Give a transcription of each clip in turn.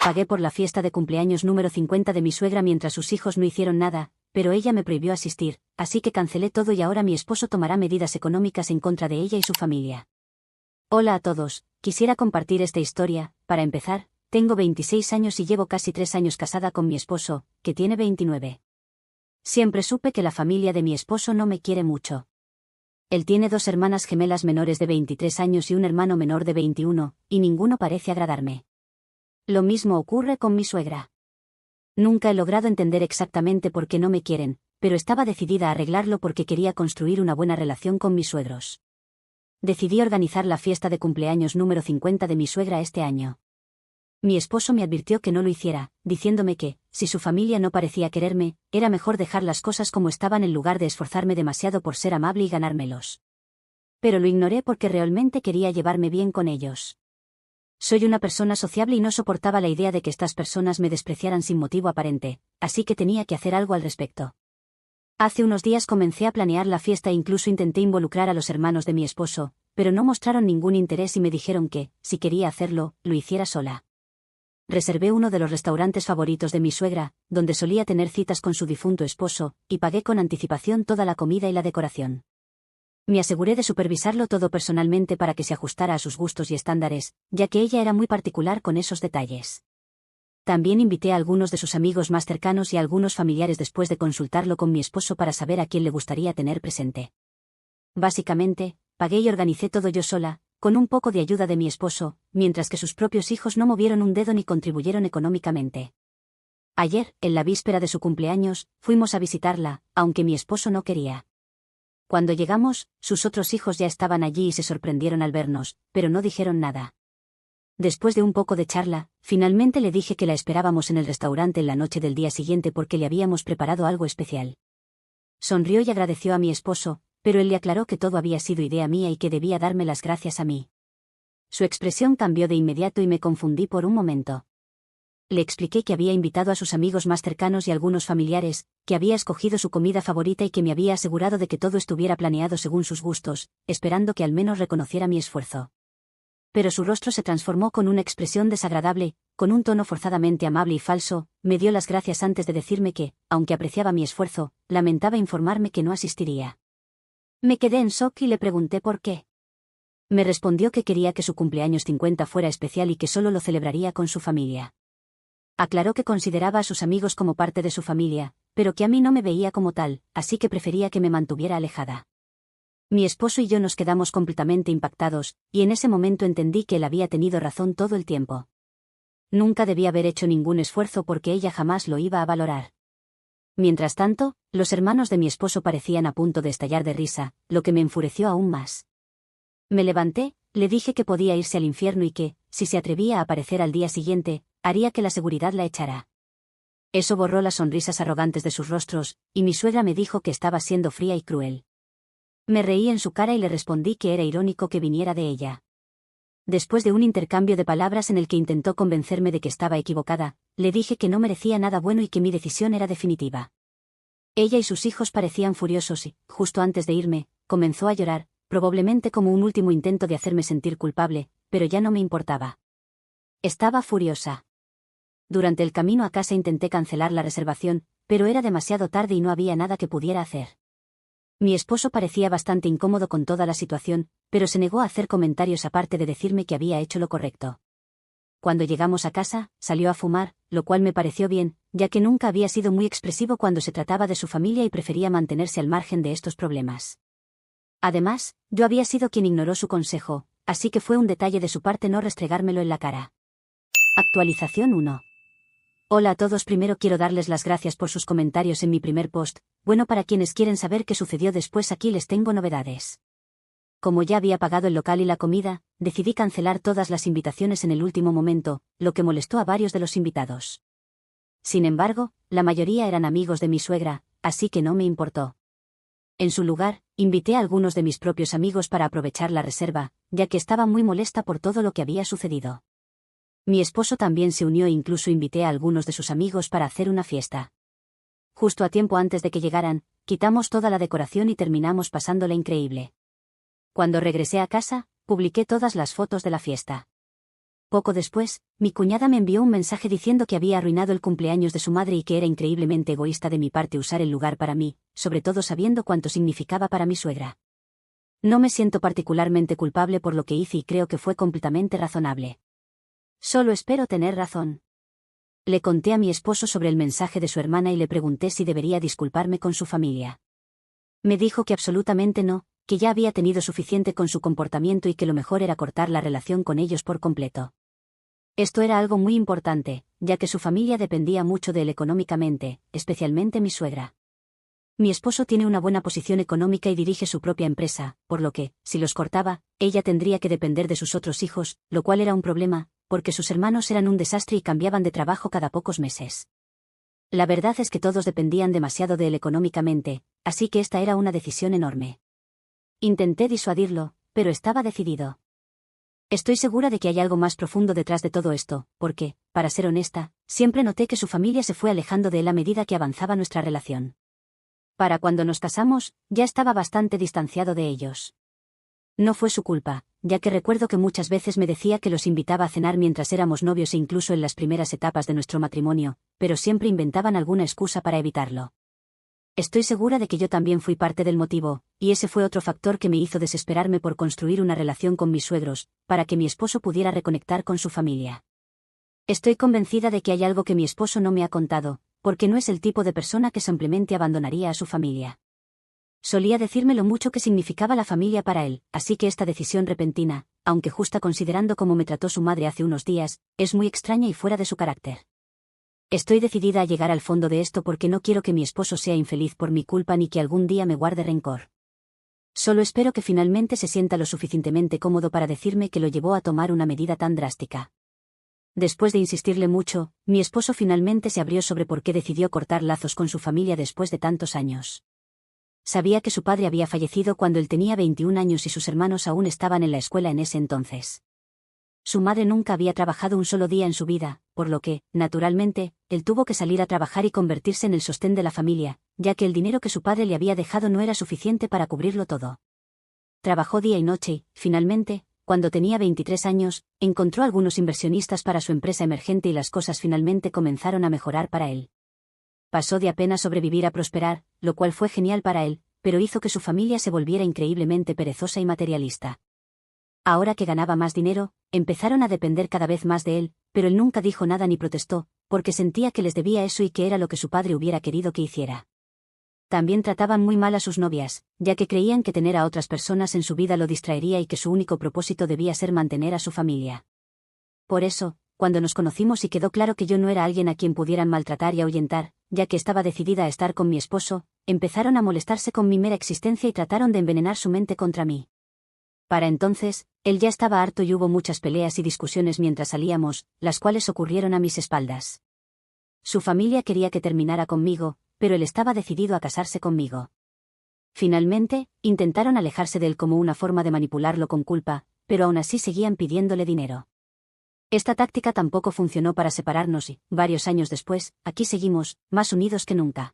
Pagué por la fiesta de cumpleaños número 50 de mi suegra mientras sus hijos no hicieron nada, pero ella me prohibió asistir, así que cancelé todo y ahora mi esposo tomará medidas económicas en contra de ella y su familia. Hola a todos, quisiera compartir esta historia. Para empezar, tengo 26 años y llevo casi 3 años casada con mi esposo, que tiene 29. Siempre supe que la familia de mi esposo no me quiere mucho. Él tiene 2 hermanas gemelas menores de 23 años y un hermano menor de 21, y ninguno parece agradarme. Lo mismo ocurre con mi suegra. Nunca he logrado entender exactamente por qué no me quieren, pero estaba decidida a arreglarlo porque quería construir una buena relación con mis suegros. Decidí organizar la fiesta de cumpleaños número 50 de mi suegra este año. Mi esposo me advirtió que no lo hiciera, diciéndome que, si su familia no parecía quererme, era mejor dejar las cosas como estaban en lugar de esforzarme demasiado por ser amable y ganármelos. Pero lo ignoré porque realmente quería llevarme bien con ellos. Soy una persona sociable y no soportaba la idea de que estas personas me despreciaran sin motivo aparente, así que tenía que hacer algo al respecto. Hace unos días comencé a planear la fiesta e incluso intenté involucrar a los hermanos de mi esposo, pero no mostraron ningún interés y me dijeron que, si quería hacerlo, lo hiciera sola. Reservé uno de los restaurantes favoritos de mi suegra, donde solía tener citas con su difunto esposo, y pagué con anticipación toda la comida y la decoración. Me aseguré de supervisarlo todo personalmente para que se ajustara a sus gustos y estándares, ya que ella era muy particular con esos detalles. También invité a algunos de sus amigos más cercanos y a algunos familiares después de consultarlo con mi esposo para saber a quién le gustaría tener presente. Básicamente, pagué y organicé todo yo sola, con un poco de ayuda de mi esposo, mientras que sus propios hijos no movieron un dedo ni contribuyeron económicamente. Ayer, en la víspera de su cumpleaños, fuimos a visitarla, aunque mi esposo no quería. Cuando llegamos, sus otros hijos ya estaban allí y se sorprendieron al vernos, pero no dijeron nada. Después de un poco de charla, finalmente le dije que la esperábamos en el restaurante en la noche del día siguiente porque le habíamos preparado algo especial. Sonrió y agradeció a mi esposo, pero él le aclaró que todo había sido idea mía y que debía darme las gracias a mí. Su expresión cambió de inmediato y me confundí por un momento. Le expliqué que había invitado a sus amigos más cercanos y algunos familiares, que había escogido su comida favorita y que me había asegurado de que todo estuviera planeado según sus gustos, esperando que al menos reconociera mi esfuerzo. Pero su rostro se transformó con una expresión desagradable, con un tono forzadamente amable y falso. Me dio las gracias antes de decirme que, aunque apreciaba mi esfuerzo, lamentaba informarme que no asistiría. Me quedé en shock y le pregunté por qué. Me respondió que quería que su cumpleaños 50 fuera especial y que solo lo celebraría con su familia. Aclaró que consideraba a sus amigos como parte de su familia, pero que a mí no me veía como tal, así que prefería que me mantuviera alejada. Mi esposo y yo nos quedamos completamente impactados, y en ese momento entendí que él había tenido razón todo el tiempo. Nunca debía haber hecho ningún esfuerzo porque ella jamás lo iba a valorar. Mientras tanto, los hermanos de mi esposo parecían a punto de estallar de risa, lo que me enfureció aún más. Me levanté, le dije que podía irse al infierno y que, si se atrevía a aparecer al día siguiente, haría que la seguridad la echara. Eso borró las sonrisas arrogantes de sus rostros, y mi suegra me dijo que estaba siendo fría y cruel. Me reí en su cara y le respondí que era irónico que viniera de ella. Después de un intercambio de palabras en el que intentó convencerme de que estaba equivocada, le dije que no merecía nada bueno y que mi decisión era definitiva. Ella y sus hijos parecían furiosos y, justo antes de irme, comenzó a llorar, probablemente como un último intento de hacerme sentir culpable, pero ya no me importaba. Estaba furiosa. Durante el camino a casa intenté cancelar la reservación, pero era demasiado tarde y no había nada que pudiera hacer. Mi esposo parecía bastante incómodo con toda la situación, pero se negó a hacer comentarios aparte de decirme que había hecho lo correcto. Cuando llegamos a casa, salió a fumar, lo cual me pareció bien, ya que nunca había sido muy expresivo cuando se trataba de su familia y prefería mantenerse al margen de estos problemas. Además, yo había sido quien ignoró su consejo, así que fue un detalle de su parte no restregármelo en la cara. Actualización 1. Hola a todos, primero quiero darles las gracias por sus comentarios en mi primer post. Bueno, para quienes quieren saber qué sucedió después, aquí les tengo novedades. Como ya había pagado el local y la comida, decidí cancelar todas las invitaciones en el último momento, lo que molestó a varios de los invitados. Sin embargo, la mayoría eran amigos de mi suegra, así que no me importó. En su lugar, invité a algunos de mis propios amigos para aprovechar la reserva, ya que estaba muy molesta por todo lo que había sucedido. Mi esposo también se unió e incluso invité a algunos de sus amigos para hacer una fiesta. Justo a tiempo antes de que llegaran, quitamos toda la decoración y terminamos pasándola increíble. Cuando regresé a casa, publiqué todas las fotos de la fiesta. Poco después, mi cuñada me envió un mensaje diciendo que había arruinado el cumpleaños de su madre y que era increíblemente egoísta de mi parte usar el lugar para mí, sobre todo sabiendo cuánto significaba para mi suegra. No me siento particularmente culpable por lo que hice y creo que fue completamente razonable. Solo espero tener razón. Le conté a mi esposo sobre el mensaje de su hermana y le pregunté si debería disculparme con su familia. Me dijo que absolutamente no, que ya había tenido suficiente con su comportamiento y que lo mejor era cortar la relación con ellos por completo. Esto era algo muy importante, ya que su familia dependía mucho de él económicamente, especialmente mi suegra. Mi esposo tiene una buena posición económica y dirige su propia empresa, por lo que, si los cortaba, ella tendría que depender de sus otros hijos, lo cual era un problema, porque sus hermanos eran un desastre y cambiaban de trabajo cada pocos meses. La verdad es que todos dependían demasiado de él económicamente, así que esta era una decisión enorme. Intenté disuadirlo, pero estaba decidido. Estoy segura de que hay algo más profundo detrás de todo esto, porque, para ser honesta, siempre noté que su familia se fue alejando de él a medida que avanzaba nuestra relación. Para cuando nos casamos, ya estaba bastante distanciado de ellos. No fue su culpa, ya que recuerdo que muchas veces me decía que los invitaba a cenar mientras éramos novios e incluso en las primeras etapas de nuestro matrimonio, pero siempre inventaban alguna excusa para evitarlo. Estoy segura de que yo también fui parte del motivo, y ese fue otro factor que me hizo desesperarme por construir una relación con mis suegros, para que mi esposo pudiera reconectar con su familia. Estoy convencida de que hay algo que mi esposo no me ha contado, porque no es el tipo de persona que simplemente abandonaría a su familia. Solía decirme lo mucho que significaba la familia para él, así que esta decisión repentina, aunque justa considerando cómo me trató su madre hace unos días, es muy extraña y fuera de su carácter. Estoy decidida a llegar al fondo de esto porque no quiero que mi esposo sea infeliz por mi culpa ni que algún día me guarde rencor. Solo espero que finalmente se sienta lo suficientemente cómodo para decirme que lo llevó a tomar una medida tan drástica. Después de insistirle mucho, mi esposo finalmente se abrió sobre por qué decidió cortar lazos con su familia después de tantos años. Sabía que su padre había fallecido cuando él tenía 21 años y sus hermanos aún estaban en la escuela en ese entonces. Su madre nunca había trabajado un solo día en su vida, por lo que, naturalmente, él tuvo que salir a trabajar y convertirse en el sostén de la familia, ya que el dinero que su padre le había dejado no era suficiente para cubrirlo todo. Trabajó día y noche y, finalmente, cuando tenía 23 años, encontró algunos inversionistas para su empresa emergente y las cosas finalmente comenzaron a mejorar para él. Pasó de apenas sobrevivir a prosperar, lo cual fue genial para él, pero hizo que su familia se volviera increíblemente perezosa y materialista. Ahora que ganaba más dinero, empezaron a depender cada vez más de él, pero él nunca dijo nada ni protestó, porque sentía que les debía eso y que era lo que su padre hubiera querido que hiciera. También trataban muy mal a sus novias, ya que creían que tener a otras personas en su vida lo distraería y que su único propósito debía ser mantener a su familia. Por eso, cuando nos conocimos y quedó claro que yo no era alguien a quien pudieran maltratar y ahuyentar, ya que estaba decidida a estar con mi esposo, empezaron a molestarse con mi mera existencia y trataron de envenenar su mente contra mí. Para entonces, él ya estaba harto y hubo muchas peleas y discusiones mientras salíamos, las cuales ocurrieron a mis espaldas. Su familia quería que terminara conmigo, pero él estaba decidido a casarse conmigo. Finalmente, intentaron alejarse de él como una forma de manipularlo con culpa, pero aún así seguían pidiéndole dinero. Esta táctica tampoco funcionó para separarnos y, varios años después, aquí seguimos, más unidos que nunca.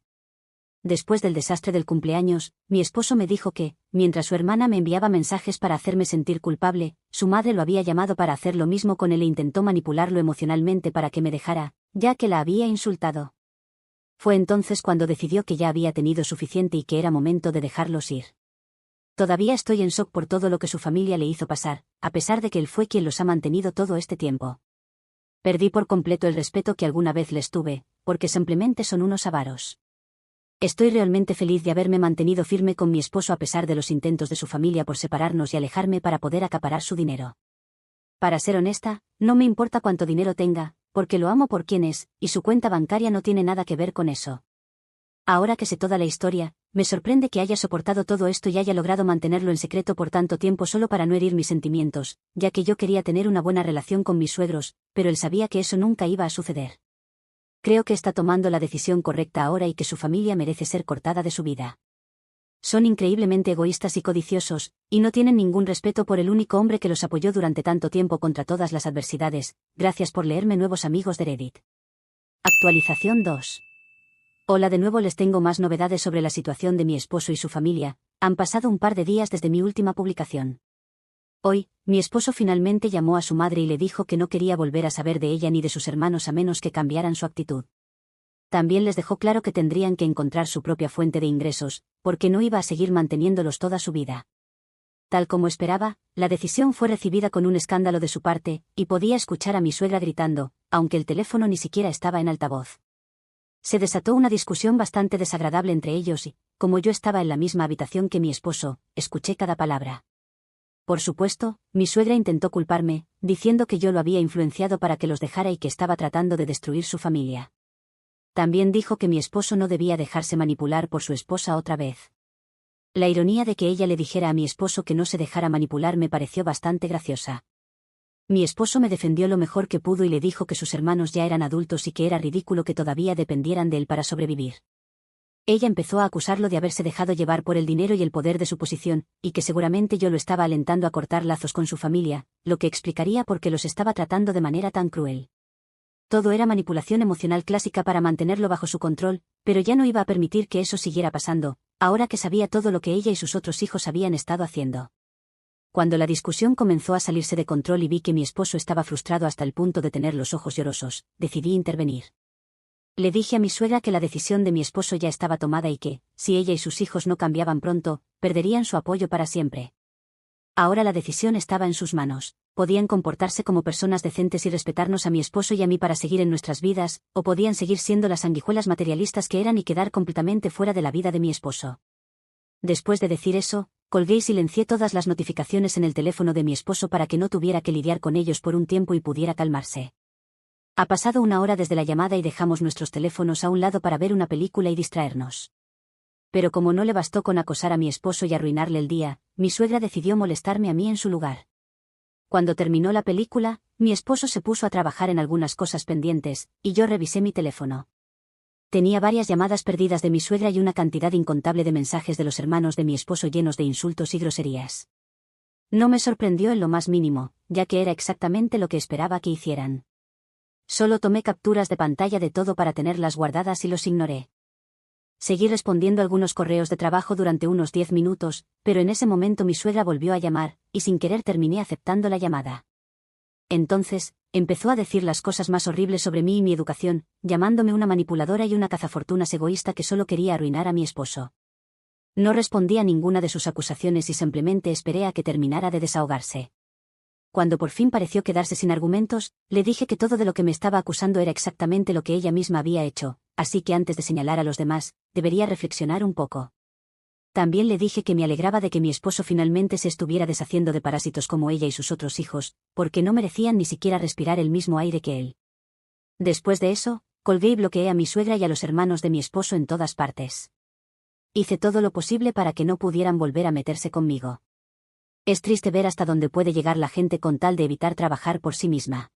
Después del desastre del cumpleaños, mi esposo me dijo que, mientras su hermana me enviaba mensajes para hacerme sentir culpable, su madre lo había llamado para hacer lo mismo con él e intentó manipularlo emocionalmente para que me dejara, ya que la había insultado. Fue entonces cuando decidió que ya había tenido suficiente y que era momento de dejarlos ir. Todavía estoy en shock por todo lo que su familia le hizo pasar, a pesar de que él fue quien los ha mantenido todo este tiempo. Perdí por completo el respeto que alguna vez les tuve, porque simplemente son unos avaros. Estoy realmente feliz de haberme mantenido firme con mi esposo a pesar de los intentos de su familia por separarnos y alejarme para poder acaparar su dinero. Para ser honesta, no me importa cuánto dinero tenga, porque lo amo por quien es, y su cuenta bancaria no tiene nada que ver con eso. Ahora que sé toda la historia, me sorprende que haya soportado todo esto y haya logrado mantenerlo en secreto por tanto tiempo solo para no herir mis sentimientos, ya que yo quería tener una buena relación con mis suegros, pero él sabía que eso nunca iba a suceder. Creo que está tomando la decisión correcta ahora y que su familia merece ser cortada de su vida. Son increíblemente egoístas y codiciosos, y no tienen ningún respeto por el único hombre que los apoyó durante tanto tiempo contra todas las adversidades. Gracias por leerme, nuevos amigos de Reddit. Actualización 2. Hola, de nuevo les tengo más novedades sobre la situación de mi esposo y su familia. Han pasado un par de días desde mi última publicación. Hoy, mi esposo finalmente llamó a su madre y le dijo que no quería volver a saber de ella ni de sus hermanos a menos que cambiaran su actitud. También les dejó claro que tendrían que encontrar su propia fuente de ingresos, porque no iba a seguir manteniéndolos toda su vida. Tal como esperaba, la decisión fue recibida con un escándalo de su parte, y podía escuchar a mi suegra gritando, aunque el teléfono ni siquiera estaba en altavoz. Se desató una discusión bastante desagradable entre ellos y, como yo estaba en la misma habitación que mi esposo, escuché cada palabra. Por supuesto, mi suegra intentó culparme, diciendo que yo lo había influenciado para que los dejara y que estaba tratando de destruir su familia. También dijo que mi esposo no debía dejarse manipular por su esposa otra vez. La ironía de que ella le dijera a mi esposo que no se dejara manipular me pareció bastante graciosa. Mi esposo me defendió lo mejor que pudo y le dijo que sus hermanos ya eran adultos y que era ridículo que todavía dependieran de él para sobrevivir. Ella empezó a acusarlo de haberse dejado llevar por el dinero y el poder de su posición, y que seguramente yo lo estaba alentando a cortar lazos con su familia, lo que explicaría por qué los estaba tratando de manera tan cruel. Todo era manipulación emocional clásica para mantenerlo bajo su control, pero ya no iba a permitir que eso siguiera pasando, ahora que sabía todo lo que ella y sus otros hijos habían estado haciendo. Cuando la discusión comenzó a salirse de control y vi que mi esposo estaba frustrado hasta el punto de tener los ojos llorosos, decidí intervenir. Le dije a mi suegra que la decisión de mi esposo ya estaba tomada y que, si ella y sus hijos no cambiaban pronto, perderían su apoyo para siempre. Ahora la decisión estaba en sus manos. Podían comportarse como personas decentes y respetarnos a mi esposo y a mí para seguir en nuestras vidas, o podían seguir siendo las sanguijuelas materialistas que eran y quedar completamente fuera de la vida de mi esposo. Después de decir eso, colgué y silencié todas las notificaciones en el teléfono de mi esposo para que no tuviera que lidiar con ellos por un tiempo y pudiera calmarse. Ha pasado una hora desde la llamada y dejamos nuestros teléfonos a un lado para ver una película y distraernos. Pero como no le bastó con acosar a mi esposo y arruinarle el día, mi suegra decidió molestarme a mí en su lugar. Cuando terminó la película, mi esposo se puso a trabajar en algunas cosas pendientes, y yo revisé mi teléfono. Tenía varias llamadas perdidas de mi suegra y una cantidad incontable de mensajes de los hermanos de mi esposo llenos de insultos y groserías. No me sorprendió en lo más mínimo, ya que era exactamente lo que esperaba que hicieran. Solo tomé capturas de pantalla de todo para tenerlas guardadas y los ignoré. Seguí respondiendo algunos correos de trabajo durante unos 10 minutos, pero en ese momento mi suegra volvió a llamar, y sin querer terminé aceptando la llamada. Entonces, empezó a decir las cosas más horribles sobre mí y mi educación, llamándome una manipuladora y una cazafortunas egoísta que solo quería arruinar a mi esposo. No respondí a ninguna de sus acusaciones y simplemente esperé a que terminara de desahogarse. Cuando por fin pareció quedarse sin argumentos, le dije que todo de lo que me estaba acusando era exactamente lo que ella misma había hecho, así que antes de señalar a los demás, debería reflexionar un poco. También le dije que me alegraba de que mi esposo finalmente se estuviera deshaciendo de parásitos como ella y sus otros hijos, porque no merecían ni siquiera respirar el mismo aire que él. Después de eso, colgué y bloqueé a mi suegra y a los hermanos de mi esposo en todas partes. Hice todo lo posible para que no pudieran volver a meterse conmigo. Es triste ver hasta dónde puede llegar la gente con tal de evitar trabajar por sí misma.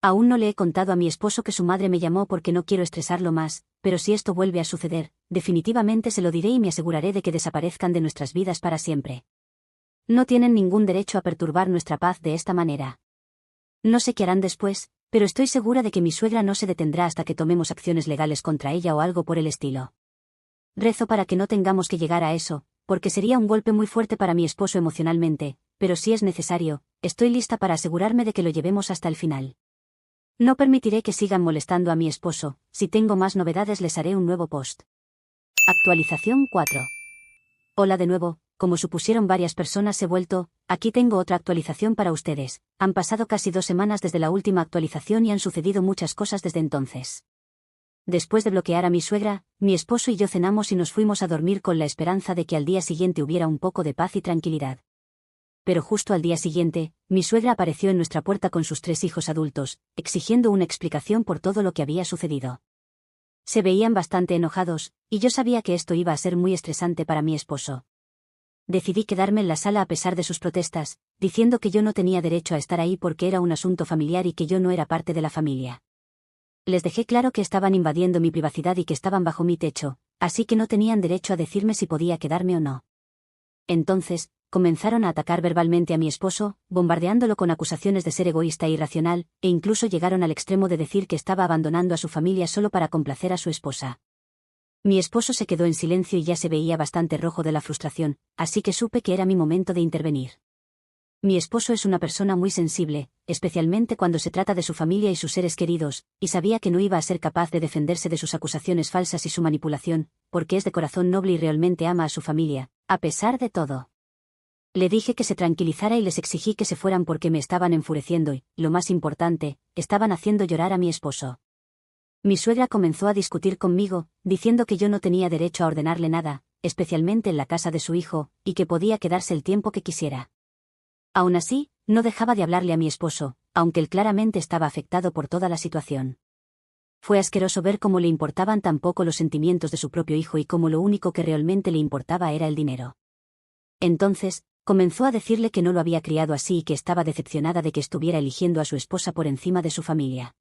Aún no le he contado a mi esposo que su madre me llamó porque no quiero estresarlo más, pero si esto vuelve a suceder, definitivamente se lo diré y me aseguraré de que desaparezcan de nuestras vidas para siempre. No tienen ningún derecho a perturbar nuestra paz de esta manera. No sé qué harán después, pero estoy segura de que mi suegra no se detendrá hasta que tomemos acciones legales contra ella o algo por el estilo. Rezo para que no tengamos que llegar a eso, porque sería un golpe muy fuerte para mi esposo emocionalmente, pero si es necesario, estoy lista para asegurarme de que lo llevemos hasta el final. No permitiré que sigan molestando a mi esposo. Si tengo más novedades les haré un nuevo post. Actualización 4. Hola de nuevo, como supusieron varias personas he vuelto, aquí tengo otra actualización para ustedes. Han pasado casi 2 semanas desde la última actualización y han sucedido muchas cosas desde entonces. Después de bloquear a mi suegra, mi esposo y yo cenamos y nos fuimos a dormir con la esperanza de que al día siguiente hubiera un poco de paz y tranquilidad. Pero justo al día siguiente, mi suegra apareció en nuestra puerta con sus 3 hijos adultos, exigiendo una explicación por todo lo que había sucedido. Se veían bastante enojados, y yo sabía que esto iba a ser muy estresante para mi esposo. Decidí quedarme en la sala a pesar de sus protestas, diciendo que yo no tenía derecho a estar ahí porque era un asunto familiar y que yo no era parte de la familia. Les dejé claro que estaban invadiendo mi privacidad y que estaban bajo mi techo, así que no tenían derecho a decirme si podía quedarme o no. Entonces, comenzaron a atacar verbalmente a mi esposo, bombardeándolo con acusaciones de ser egoísta e irracional, e incluso llegaron al extremo de decir que estaba abandonando a su familia solo para complacer a su esposa. Mi esposo se quedó en silencio y ya se veía bastante rojo de la frustración, así que supe que era mi momento de intervenir. Mi esposo es una persona muy sensible, especialmente cuando se trata de su familia y sus seres queridos, y sabía que no iba a ser capaz de defenderse de sus acusaciones falsas y su manipulación, porque es de corazón noble y realmente ama a su familia, a pesar de todo. Le dije que se tranquilizara y les exigí que se fueran porque me estaban enfureciendo y, lo más importante, estaban haciendo llorar a mi esposo. Mi suegra comenzó a discutir conmigo, diciendo que yo no tenía derecho a ordenarle nada, especialmente en la casa de su hijo, y que podía quedarse el tiempo que quisiera. Aún así, no dejaba de hablarle a mi esposo, aunque él claramente estaba afectado por toda la situación. Fue asqueroso ver cómo le importaban tan poco los sentimientos de su propio hijo y cómo lo único que realmente le importaba era el dinero. Entonces, comenzó a decirle que no lo había criado así y que estaba decepcionada de que estuviera eligiendo a su esposa por encima de su familia.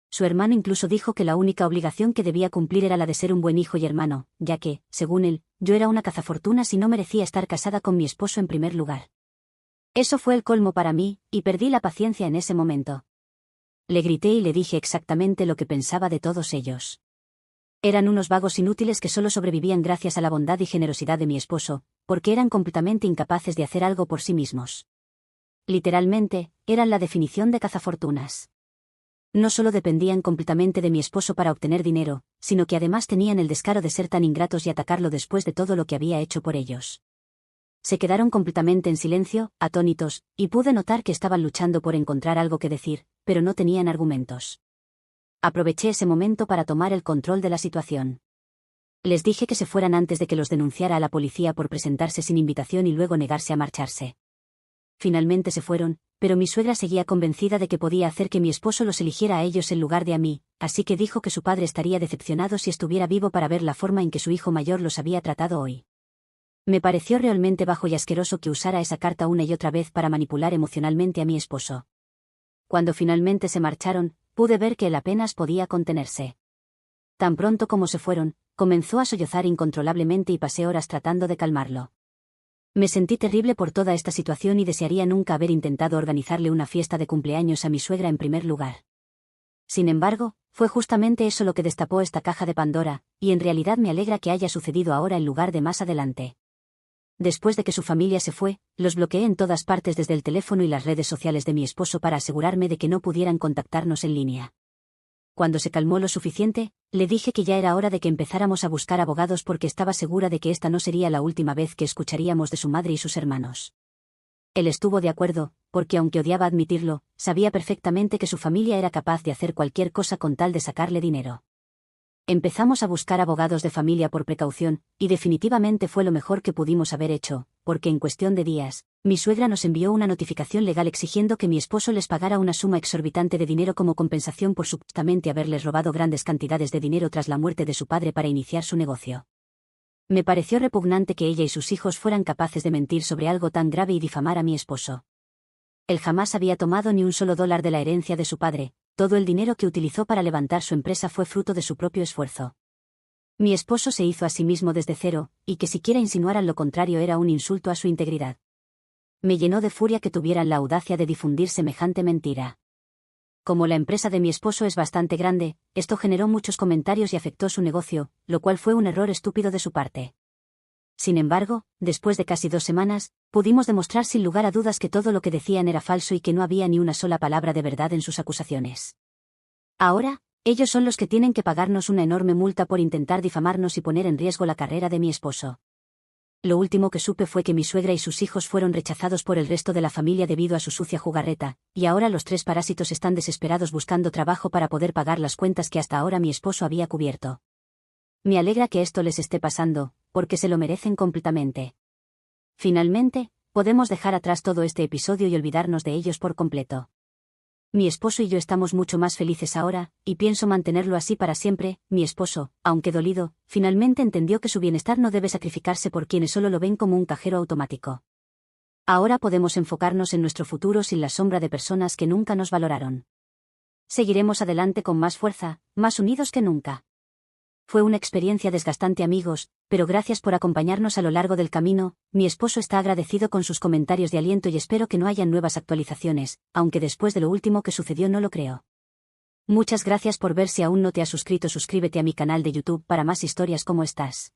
Su hermano incluso dijo que la única obligación que debía cumplir era la de ser un buen hijo y hermano, ya que, según él, yo era una cazafortunas y no merecía estar casada con mi esposo en primer lugar. Eso fue el colmo para mí, y perdí la paciencia en ese momento. Le grité y le dije exactamente lo que pensaba de todos ellos. Eran unos vagos inútiles que solo sobrevivían gracias a la bondad y generosidad de mi esposo, porque eran completamente incapaces de hacer algo por sí mismos. Literalmente, eran la definición de cazafortunas. No solo dependían completamente de mi esposo para obtener dinero, sino que además tenían el descaro de ser tan ingratos y atacarlo después de todo lo que había hecho por ellos. Se quedaron completamente en silencio, atónitos, y pude notar que estaban luchando por encontrar algo que decir, pero no tenían argumentos. Aproveché ese momento para tomar el control de la situación. Les dije que se fueran antes de que los denunciara a la policía por presentarse sin invitación y luego negarse a marcharse. Finalmente se fueron, pero mi suegra seguía convencida de que podía hacer que mi esposo los eligiera a ellos en lugar de a mí, así que dijo que su padre estaría decepcionado si estuviera vivo para ver la forma en que su hijo mayor los había tratado hoy. Me pareció realmente bajo y asqueroso que usara esa carta una y otra vez para manipular emocionalmente a mi esposo. Cuando finalmente se marcharon, pude ver que él apenas podía contenerse. Tan pronto como se fueron, comenzó a sollozar incontrolablemente y pasé horas tratando de calmarlo. Me sentí terrible por toda esta situación y desearía nunca haber intentado organizarle una fiesta de cumpleaños a mi suegra en primer lugar. Sin embargo, fue justamente eso lo que destapó esta caja de Pandora, y en realidad me alegra que haya sucedido ahora en lugar de más adelante. Después de que su familia se fue, los bloqueé en todas partes desde el teléfono y las redes sociales de mi esposo para asegurarme de que no pudieran contactarnos en línea. Cuando se calmó lo suficiente, le dije que ya era hora de que empezáramos a buscar abogados porque estaba segura de que esta no sería la última vez que escucharíamos de su madre y sus hermanos. Él estuvo de acuerdo, porque aunque odiaba admitirlo, sabía perfectamente que su familia era capaz de hacer cualquier cosa con tal de sacarle dinero. Empezamos a buscar abogados de familia por precaución, y definitivamente fue lo mejor que pudimos haber hecho, porque en cuestión de días, mi suegra nos envió una notificación legal exigiendo que mi esposo les pagara una suma exorbitante de dinero como compensación por supuestamente haberles robado grandes cantidades de dinero tras la muerte de su padre para iniciar su negocio. Me pareció repugnante que ella y sus hijos fueran capaces de mentir sobre algo tan grave y difamar a mi esposo. Él jamás había tomado ni un solo dólar de la herencia de su padre. Todo el dinero que utilizó para levantar su empresa fue fruto de su propio esfuerzo. Mi esposo se hizo a sí mismo desde cero, y que siquiera insinuaran lo contrario era un insulto a su integridad. Me llenó de furia que tuvieran la audacia de difundir semejante mentira. Como la empresa de mi esposo es bastante grande, esto generó muchos comentarios y afectó su negocio, lo cual fue un error estúpido de su parte. Sin embargo, después de casi 2 semanas, pudimos demostrar sin lugar a dudas que todo lo que decían era falso y que no había ni una sola palabra de verdad en sus acusaciones. Ahora, ellos son los que tienen que pagarnos una enorme multa por intentar difamarnos y poner en riesgo la carrera de mi esposo. Lo último que supe fue que mi suegra y sus hijos fueron rechazados por el resto de la familia debido a su sucia jugarreta, y ahora los 3 parásitos están desesperados buscando trabajo para poder pagar las cuentas que hasta ahora mi esposo había cubierto. Me alegra que esto les esté pasando, porque se lo merecen completamente. Finalmente, podemos dejar atrás todo este episodio y olvidarnos de ellos por completo. Mi esposo y yo estamos mucho más felices ahora, y pienso mantenerlo así para siempre. Mi esposo, aunque dolido, finalmente entendió que su bienestar no debe sacrificarse por quienes solo lo ven como un cajero automático. Ahora podemos enfocarnos en nuestro futuro sin la sombra de personas que nunca nos valoraron. Seguiremos adelante con más fuerza, más unidos que nunca. Fue una experiencia desgastante, amigos, pero gracias por acompañarnos a lo largo del camino. Mi esposo está agradecido con sus comentarios de aliento y espero que no hayan nuevas actualizaciones, aunque después de lo último que sucedió no lo creo. Muchas gracias por ver. Si aún no te has suscrito, suscríbete a mi canal de YouTube para más historias como estas.